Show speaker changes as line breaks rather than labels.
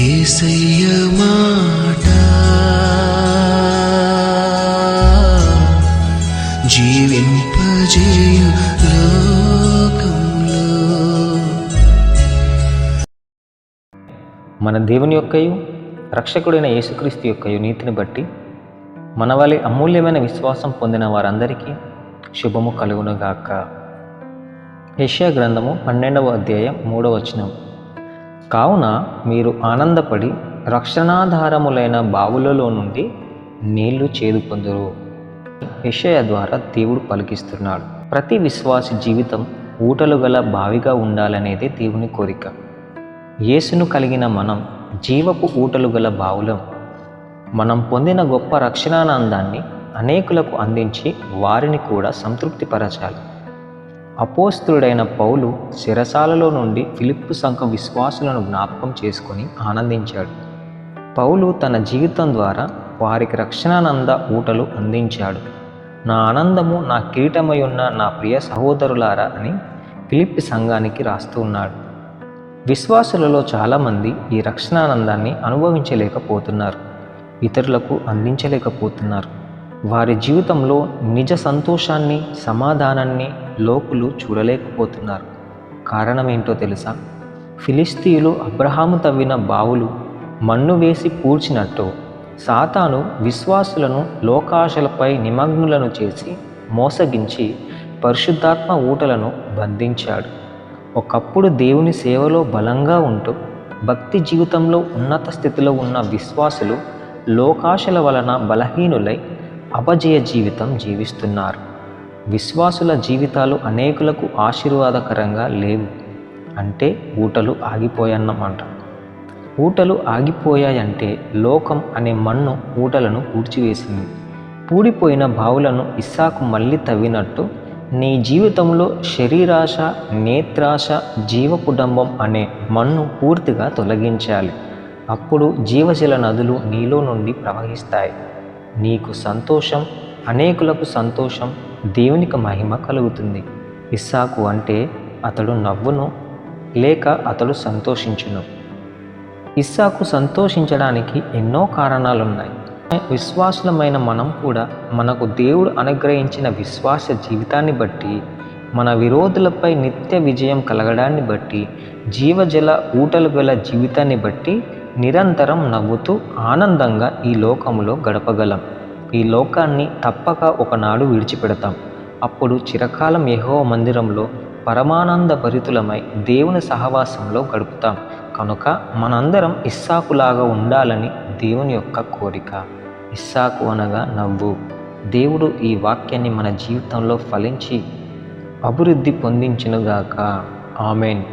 యేసయ్య మాట జీవింపజేయు లోకంలో.
మన దేవుని యొక్కయు రక్షకుడైన యేసుక్రీస్తు యొక్కయు నీతిని బట్టి మన వలె అమూల్యమైన విశ్వాసం పొందిన వారందరికీ శుభము కలుగునుగాక. యెషయా గ్రంథము 12వ అధ్యాయం 3వ వచనం. కావున మీరు ఆనందపడి రక్షణాధారములైన బావులలో నుండి నీళ్లు చేదుకొందురు. యెషయా ద్వారా దేవుడు పలికిస్తున్నాడు. ప్రతి విశ్వాసి జీవితం ఊటలు గల బావిగా ఉండాలనేదే దేవుని కోరిక. యేసును కలిగిన మనం జీవపు ఊటలు గల బావులం. మనం పొందిన గొప్ప రక్షణానందాన్ని అనేకులకు అందించి వారిని కూడా సంతృప్తిపరచాలి. అపోస్తలుడైన పౌలు చెరసాలలో నుండి ఫిలిప్పు సంఘం విశ్వాసులను జ్ఞాపకం చేసుకొని ఆనందించాడు. పౌలు తన జీవితం ద్వారా వారికి రక్షణానంద ఊటలు అందించాడు. నా ఆనందము నా కిరీటమై ఉన్న నా ప్రియ సహోదరులారా అని ఫిలిప్పి సంఘానికి రాస్తూ ఉన్నాడు. విశ్వాసులలో చాలామంది ఈ రక్షణానందాన్ని అనుభవించలేకపోతున్నారు, ఇతరులకు అందించలేకపోతున్నారు. వారి జీవితంలో నిజ సంతోషాన్ని, సమాధానాన్ని లోకులు చూడలేకపోతున్నారు. కారణం ఏంటో తెలుసా? ఫిలిస్తీయులు అబ్రహాము తవ్విన బావులు మన్ను వేసి పూడ్చినట్టు సాతాను విశ్వాసులను లోకాశలపై నిమగ్నులను చేసి మోసగించి పరిశుద్ధాత్మ ఊటలను బంధించాడు. ఒకప్పుడు దేవుని సేవలో బలంగా ఉంటూ భక్తి జీవితంలో ఉన్నత స్థితిలో ఉన్న విశ్వాసులు లోకాశల వలన బలహీనులై అపజయ జీవితం జీవిస్తున్నారు. విశ్వాసుల జీవితాలు అనేకులకు ఆశీర్వాదకరంగా లేవు. అంటే ఊటలు ఆగిపోయన్నమాట. ఊటలు ఆగిపోయాయంటే లోకం అనే మన్ను ఊటలను పూడ్చివేసింది. పూడిపోయిన బావులను ఇస్సాకు మళ్ళీ తవ్వినట్టు నీ జీవితంలో శరీరాశ, నేత్రాశ, జీవకుడంబం అనే మన్ను పూర్తిగా తొలగించాలి. అప్పుడు జీవజల నదులు నీలో నుండి ప్రవహిస్తాయి. నీకు సంతోషం, అనేకులకు సంతోషం, దేవునికి మహిమ కలుగుతుంది. ఇస్సాకు అంటే అతడు నవ్వును లేక అతడు సంతోషించును. ఇస్సాకు సంతోషించడానికి ఎన్నో కారణాలున్నాయి. విశ్వాసులమైన మనం కూడా మనకు దేవుడు అనుగ్రహించిన విశ్వాస జీవితాన్ని బట్టి, మన విరోధులపై నిత్య విజయం కలగడాన్ని బట్టి, జీవజల ఊటలు గల జీవితాన్ని బట్టి నిరంతరం నవ్వుతూ ఆనందంగా ఈ లోకంలో గడపగలం. ఈ లోకాన్ని తప్పక ఒకనాడు విడిచిపెడతాం. అప్పుడు చిరకాలం యెహోవా మందిరంలో పరమానంద భరితులమై దేవుని సహవాసంలో గడుపుతాం. కనుక మనందరం ఇస్సాకులాగా ఉండాలని దేవుని యొక్క కోరిక. ఇస్సాకు అనగా నవ్వు. దేవుడు ఈ వాక్యాన్ని మన జీవితంలో ఫలించి అభివృద్ధి పొందించునుగాక. ఆమేన్.